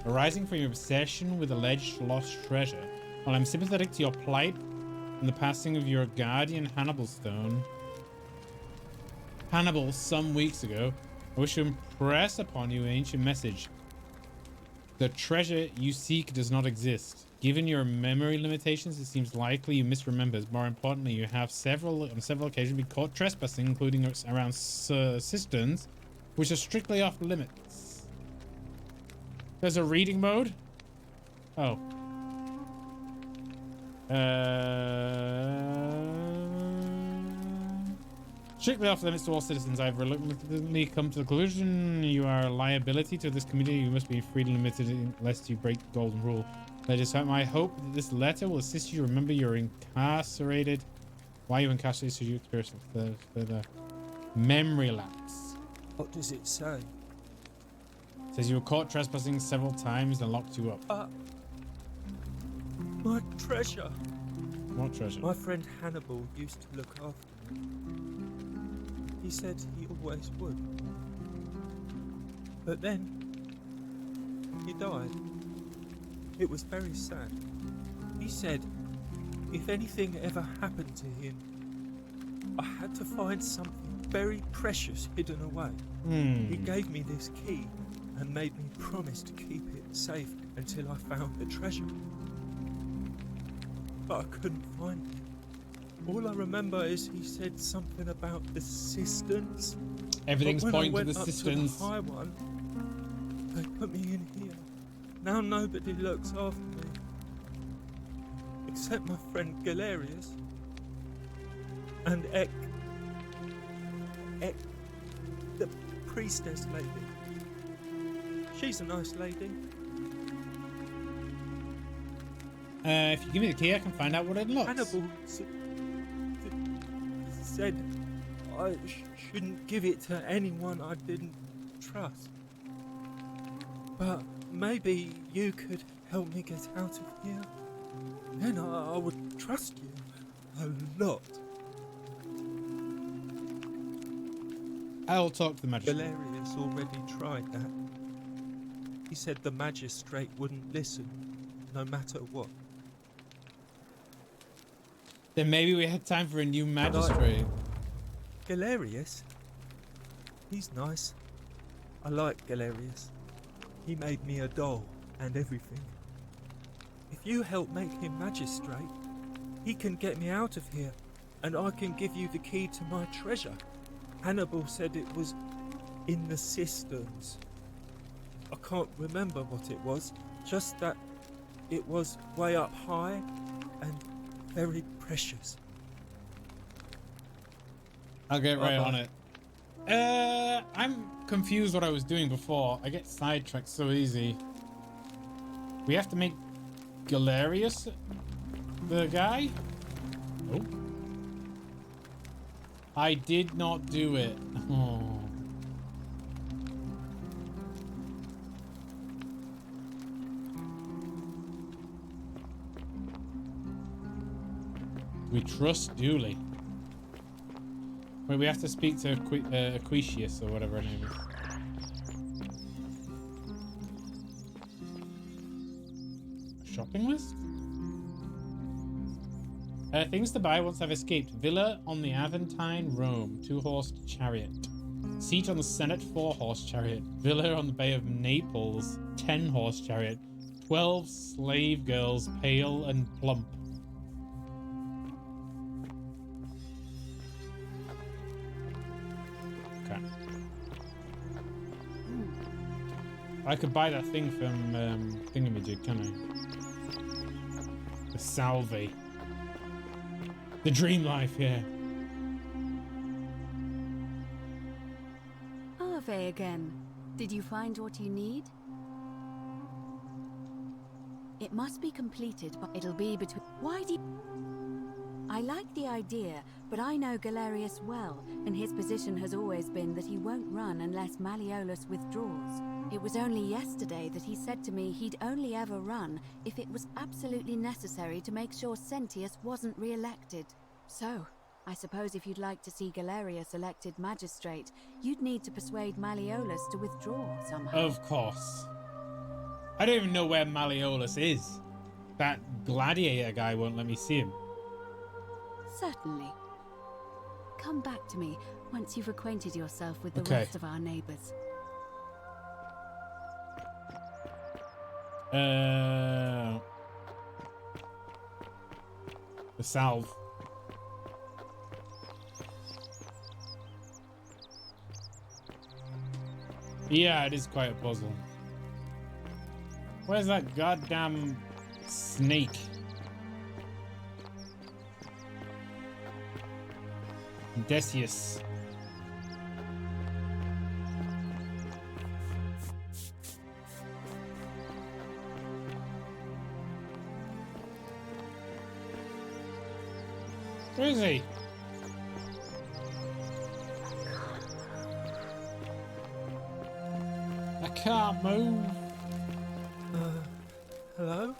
arising from your obsession with alleged lost treasure. While I'm sympathetic to your plight and the passing of your guardian Hannibal some weeks ago, I wish to impress upon you an ancient message. The treasure you seek does not exist. Given your memory limitations, it seems likely you misremember. More importantly, you have on several occasions been caught trespassing, including around cisterns, which are strictly off limits. There's a reading mode? Oh. Strictly off limits to all citizens. I've reluctantly come to the conclusion you are a liability to this community. You must be freely limited lest you break the golden rule. Let us have my hope that this letter will assist you. Remember, you're incarcerated. Why are you incarcerated? So you for the memory lapse. What does it say? It says you were caught trespassing several times and locked you up. My treasure. What treasure? My friend Hannibal used to look after me. He said he always would. But then, he died. It was very sad. He said if anything ever happened to him, I had to find something very precious hidden away. He gave me this key and made me promise to keep it safe until I found the treasure. But I couldn't find it. All I remember is he said something about the cisterns. Everything's pointing to the cisterns. cisterns. The high one, they put me in here. Now nobody looks after me. Except my friend Galerius. And Ek, the priestess lady. She's a nice lady. If you give me the key, I can find out what it looks. Hannibal said I shouldn't give it to anyone I didn't trust. But maybe you could help me get out of here. Then I would trust you a lot. I'll talk to the magistrate. Galerius already tried that. He said the magistrate wouldn't listen, no matter what. Then maybe we had time for a new magistrate. Galerius? He's nice. I like Galerius. He made me a doll and everything. If you help make him magistrate, he can get me out of here, and I can give you the key to my treasure. Hannibal said it was in the cisterns. I can't remember what it was, just that it was way up high and very precious. I'll get right on it. I'm confused what I was doing before. I get sidetracked so easy. We have to make Galerius the guy? Oh. I did not do it. Oh. We trust Dooley. Wait, we have to speak to Aquitius or whatever her name is. Shopping list? Things to buy once I've escaped. Villa on the Aventine, Rome. 2-horsed chariot. Seat on the Senate, 4-horse chariot. Villa on the Bay of Naples, 10-horse chariot. 12 slave girls, pale and plump. Okay. I could buy that thing from Thingamajig, can I? The Salve. The dream life, yeah. Ave again. Did you find what you need? It must be completed, but it'll be between... Why do you... I like the idea, but I know Galerius well, and his position has always been that he won't run unless Malleolus withdraws. It was only yesterday that he said to me he'd only ever run if it was absolutely necessary to make sure Sentius wasn't re-elected. So, I suppose if you'd like to see Galerius elected magistrate, you'd need to persuade Malleolus to withdraw somehow. Of course. I don't even know where Malleolus is. That gladiator guy won't let me see him. Certainly. Come back to me once you've acquainted yourself with the Okay. rest of our neighbors. The salve. Yeah, it is quite a puzzle. Where's that goddamn snake? Decius. Where is he? I can't move. Hello?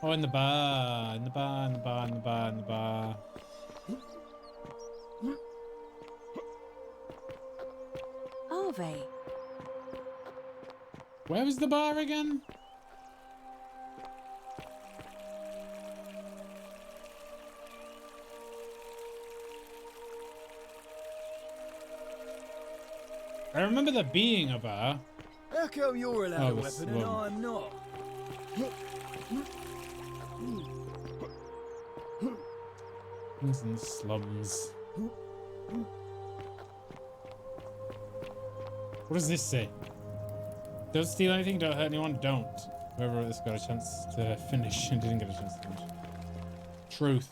Oh, in the bar, in the bar, in the bar, in the bar, in the bar. Ave, Where was the bar again? I remember there being a bar. How come you're allowed Oh, a the weapon and slum. I'm not? Things in the slums. What does this say? Don't steal anything, don't hurt anyone, don't. Whoever wrote this got a chance to finish and didn't get a chance to finish. Truth.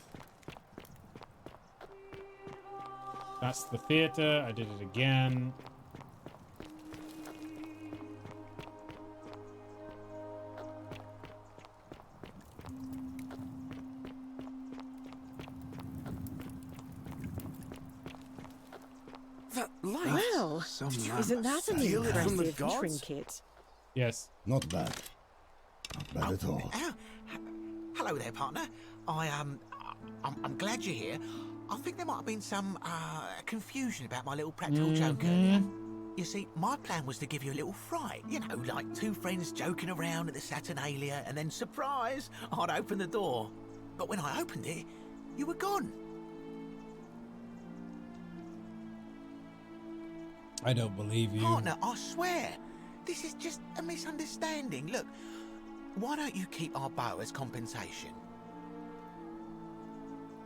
That's the theater. I did it again. That light! Well, Some isn't that an steal it from the impressive gods? trinket? Yes. Not bad. Not bad at all. Hello there, partner. I'm glad you're here. I think there might have been some confusion about my little practical joke earlier. You see, my plan was to give you a little fright. You know, like two friends joking around at the Saturnalia, and then surprise, I'd open the door. But when I opened it, you were gone. I don't believe you. Partner, I swear, this is just a misunderstanding. Look, why don't you keep our bow as compensation?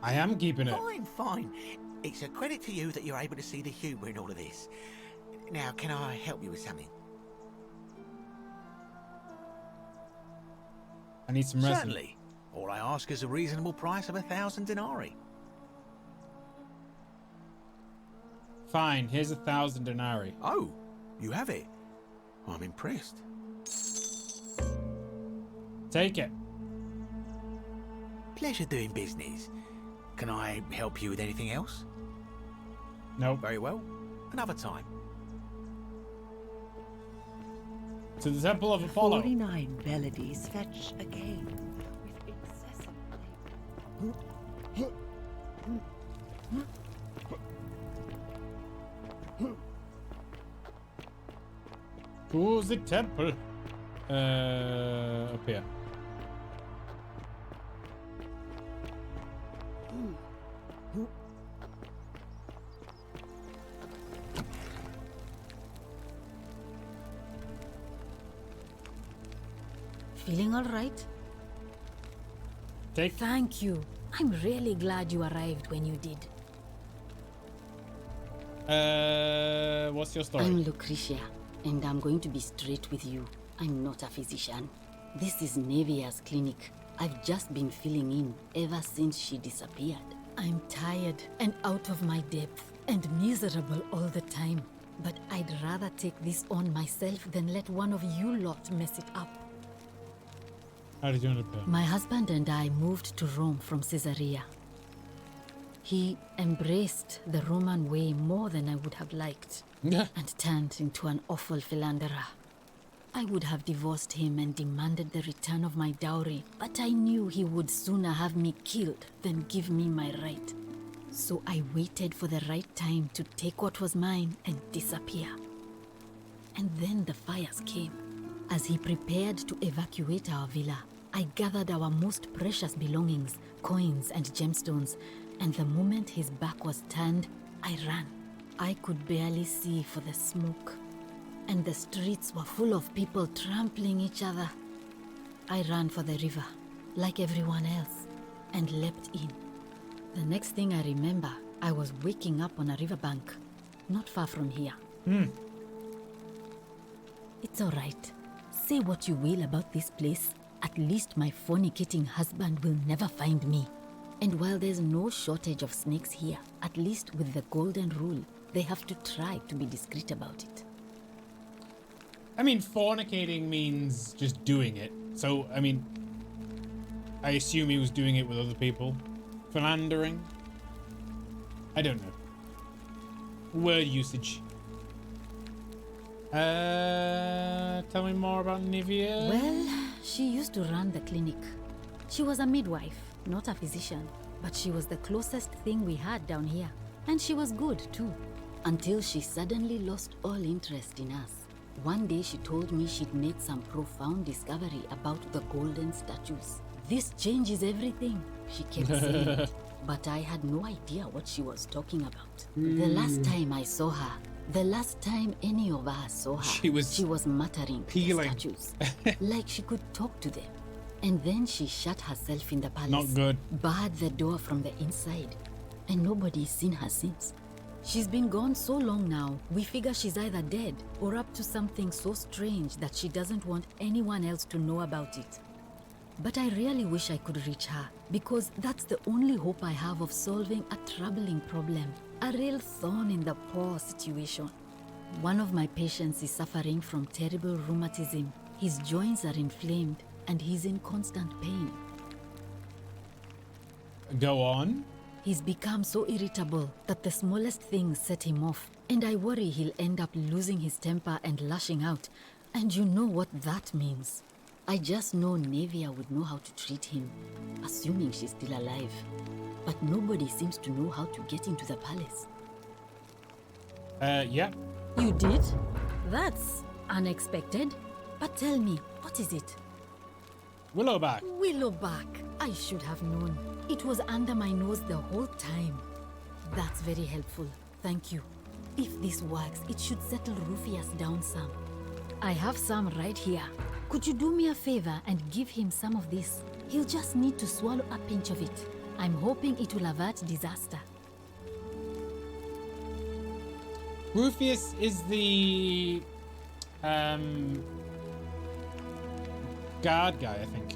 I am keeping it. Fine, fine. It's a credit to you that you're able to see the humour in all of this. Now, can I help you with something? I need some resin. Certainly. All I ask is a reasonable price of 1,000 denarii. Fine, here's 1,000 denarii. Oh, you have it. I'm impressed. Take it. Pleasure doing business. Can I help you with anything else? Nope. Very well. Another time. To the Temple of Apollo. 49 melodies fetch again with incessant labor. To the temple. Up here. feeling all right? Take. Thank you. I'm really glad you arrived when you did. What's your story? I'm Lucretia, and I'm going to be straight with you. I'm not a physician. This is Nevia's clinic. I've just been filling in ever since she disappeared. I'm tired and out of my depth and miserable all the time. But I'd rather take this on myself than let one of you lot mess it up. How did you end up here? My husband and I moved to Rome from Caesarea. He embraced the Roman way more than I would have liked and turned into an awful philanderer. I would have divorced him and demanded the return of my dowry, but I knew he would sooner have me killed than give me my right. So I waited for the right time to take what was mine and disappear. And then the fires came. As he prepared to evacuate our villa, I gathered our most precious belongings, coins and gemstones, and the moment his back was turned, I ran. I could barely see for the smoke, and the streets were full of people trampling each other. I ran for the river, like everyone else, and leapt in. The next thing I remember, I was waking up on a riverbank, not far from here. It's all right. Say what you will about this place. At least my fornicating husband will never find me. And while there's no shortage of snakes here, at least with the golden rule, they have to try to be discreet about it. I mean, fornicating means just doing it. So, I mean, I assume he was doing it with other people. Philandering? I don't know. Word usage. Tell me more about Nivea. Well, she used to run the clinic. She was a midwife, not a physician, but she was the closest thing we had down here. And she was good, too. Until she suddenly lost all interest in us. One day she told me she'd made some profound discovery about the golden statues. This changes everything, she kept saying. But I had no idea what she was talking about. The last time I saw her, the last time any of us saw her, she was muttering to the statues, like she could talk to them. And then she shut herself in the palace. Not good. Barred the door from the inside. And nobody's seen her since. She's been gone so long now, we figure she's either dead or up to something so strange that she doesn't want anyone else to know about it. But I really wish I could reach her, because that's the only hope I have of solving a troubling problem, a real thorn in the paw situation. One of my patients is suffering from terrible rheumatism. His joints are inflamed and he's in constant pain. Go on. He's become so irritable that the smallest things set him off, and I worry he'll end up losing his temper and lashing out, and you know what that means. I just know Nevia would know how to treat him, assuming she's still alive. But nobody seems to know how to get into the palace. Yeah. You did? That's unexpected. But tell me, what is it? Willowback. Willowback. I should have known. It was under my nose the whole time. That's very helpful. Thank you. If this works, it should settle Rufius down some. I have some right here. Could you do me a favor and give him some of this? He'll just need to swallow a pinch of it. I'm hoping it will avert disaster. Rufius is the guard guy, I think.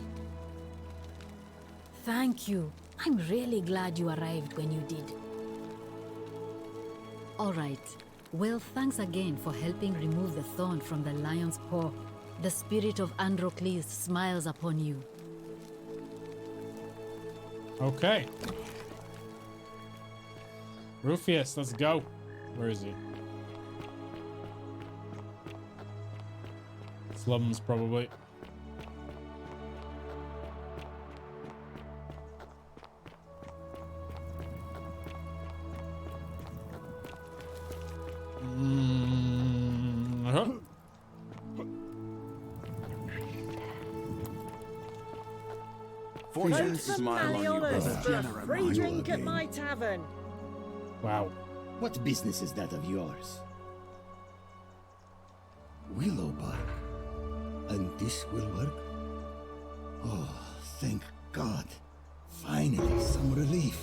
Thank you. I'm really glad you arrived when you did. All right. Well, thanks again for helping remove the thorn from the lion's paw. The spirit of Androcles smiles upon you. Okay. Rufius, let's go. Where is he? Slums, probably. Fortune smile on you, brother. for a free drink at my tavern. Wow. What business is that of yours? Willowbark. And this will work? Oh, thank God. Finally, some relief.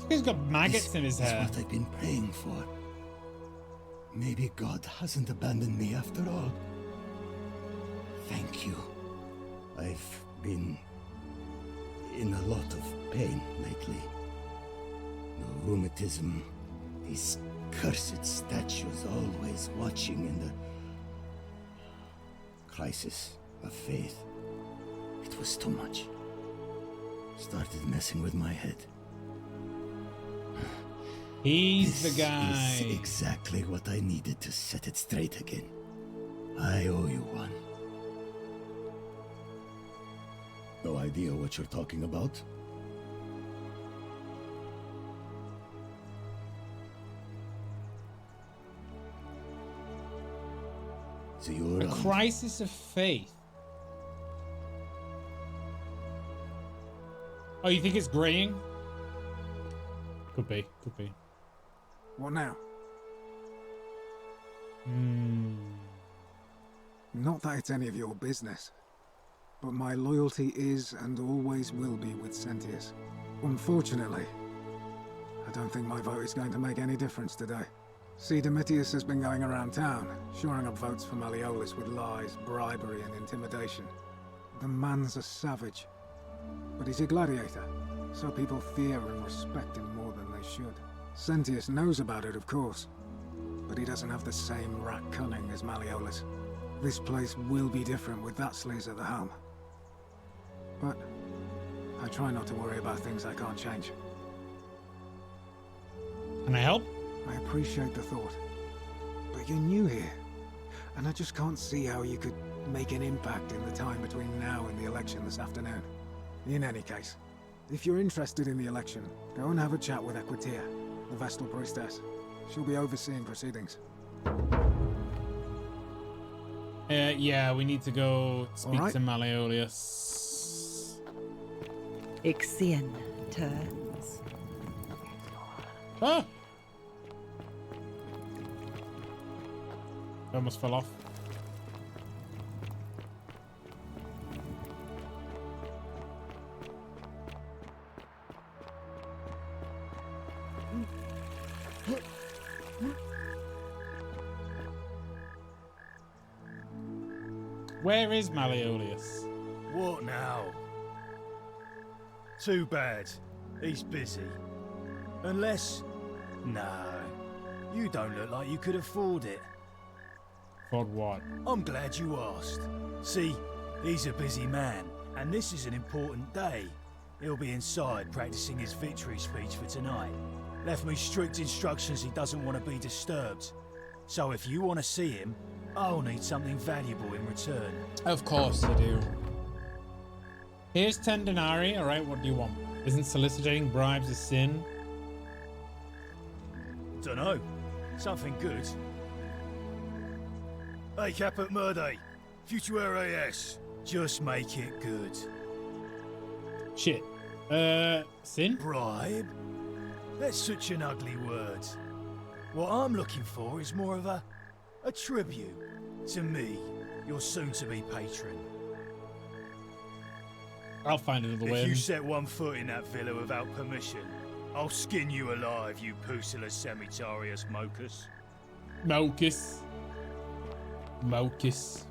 He's got maggots in his This hair. is what I've been praying for. Maybe God hasn't abandoned me after all. Thank you. I've been in a lot of pain lately. The rheumatism, these cursed statues always watching, and the crisis of faith. It was too much. Started messing with my head. He's the This guy. is exactly what I needed to set it straight again. I owe you one. No idea what you're talking about? So you're A crisis of faith. Oh, you think it's graying? Could be. Could be. What now? Not that it's any of your business, but my loyalty is and always will be with Sentius. Unfortunately, I don't think my vote is going to make any difference today. See, Domitius has been going around town, shoring up votes for Malleolus with lies, bribery, and intimidation. The man's a savage, but he's a gladiator, so people fear and respect him more than they should. Sentius knows about it, of course, but he doesn't have the same rat cunning as Malleolus. This place will be different with that sleaze at the helm. But I try not to worry about things I can't change. Can I help? I appreciate the thought, but you're new here, and I just can't see how you could make an impact in the time between now and the election this afternoon. In any case, if you're interested in the election, go and have a chat with Equitia, the Vestal Priestess. She'll be overseeing proceedings. Yeah, we need to go speak to Malleolus. Ixion turns. Ah! Almost fell off. Where is Malleolus? What now? Too bad. He's busy. Unless... No. You don't look like you could afford it. For what? I'm glad you asked. See, he's a busy man, and this is an important day. He'll be inside practicing his victory speech for tonight. Left me strict instructions he doesn't want to be disturbed. So if you want to see him, I'll need something valuable in return. Of course you do. Here's 10 denarii, alright, what do you want? Isn't soliciting bribes a sin? Dunno. Something good. Hey, Caput Murde. Futuere es. Just make it good. Shit. Sin? Bribe? That's such an ugly word. What I'm looking for is more of a tribute to me, your soon-to-be patron. I'll find another way. If you set one foot in that villa without permission, I'll skin you alive, you Pusilla Semitarius Mocus. Mocus. Mocus.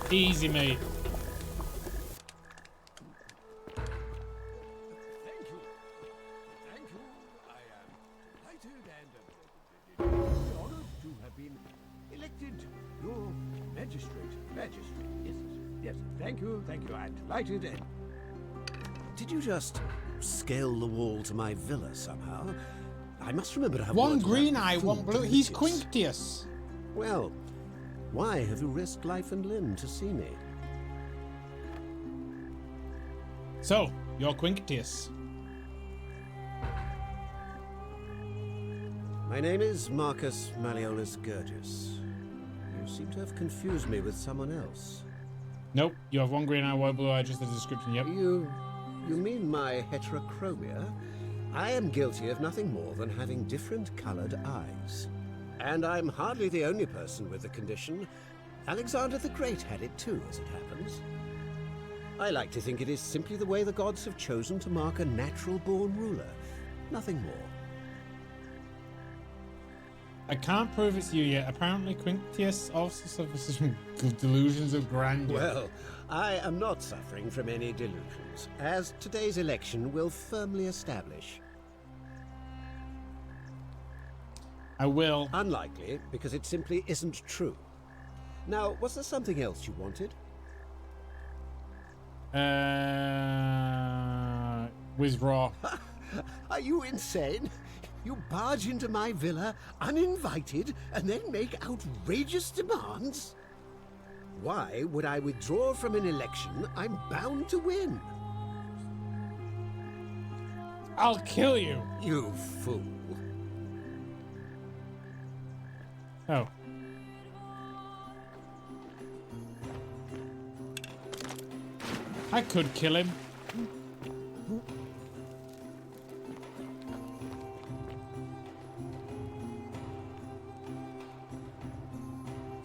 Easy, mate. Thank you, and delighted and... Did you just scale the wall to my villa somehow? I must remember to have one green eye, one blue. He's Quinctius. Well, why have you risked life and limb to see me? So, you're Quinctius. My name is Marcus Malleolus Gurgis. You seem to have confused me with someone else. Nope, you have one green eye, one blue eye, just the description, yep. You mean my heterochromia? I am guilty of nothing more than having different colored eyes. And I'm hardly the only person with the condition. Alexander the Great had it too, as it happens. I like to think it is simply the way the gods have chosen to mark a natural-born ruler. Nothing more. I can't prove it's you yet. Apparently Quinctius also suffers from delusions of grandeur. Well, I am not suffering from any delusions, as today's election will firmly establish. I will. Unlikely, because it simply isn't true. Now, was there something else you wanted? Withdraw. Are you insane? You barge into my villa uninvited and then make outrageous demands? Why would I withdraw from an election I'm bound to win? I'll kill you. You fool. Oh. I could kill him.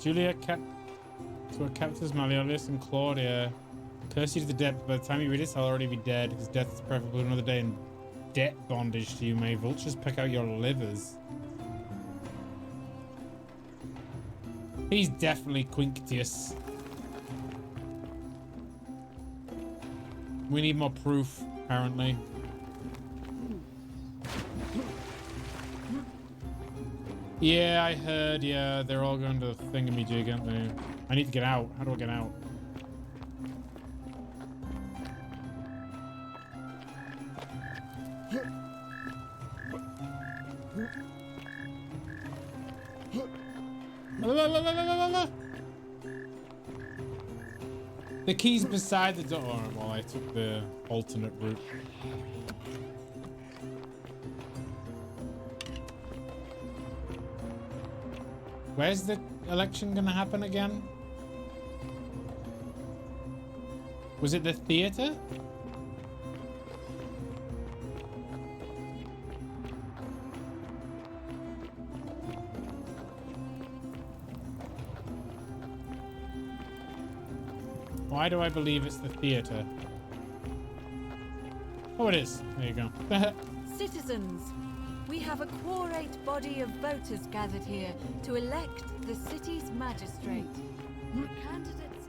Julia to our captors Malleolus and Claudia. Curse you to the depth. By the time you read this, I'll already be dead, because death is preferable to another day in debt bondage to you. May vultures peck out your livers. He's definitely Quinctius. We need more proof, apparently. Yeah, I heard. Yeah, they're all going to thingamajig, aren't they? I need to get out. How do I get out? The key's beside the door. Oh, well, I took the alternate route. Where's the election gonna happen again? Was it the theater? Why do I believe it's the theater? Oh, it is. There you go. Citizens, we have a quorate body of voters gathered here to elect the city's magistrate. The candidates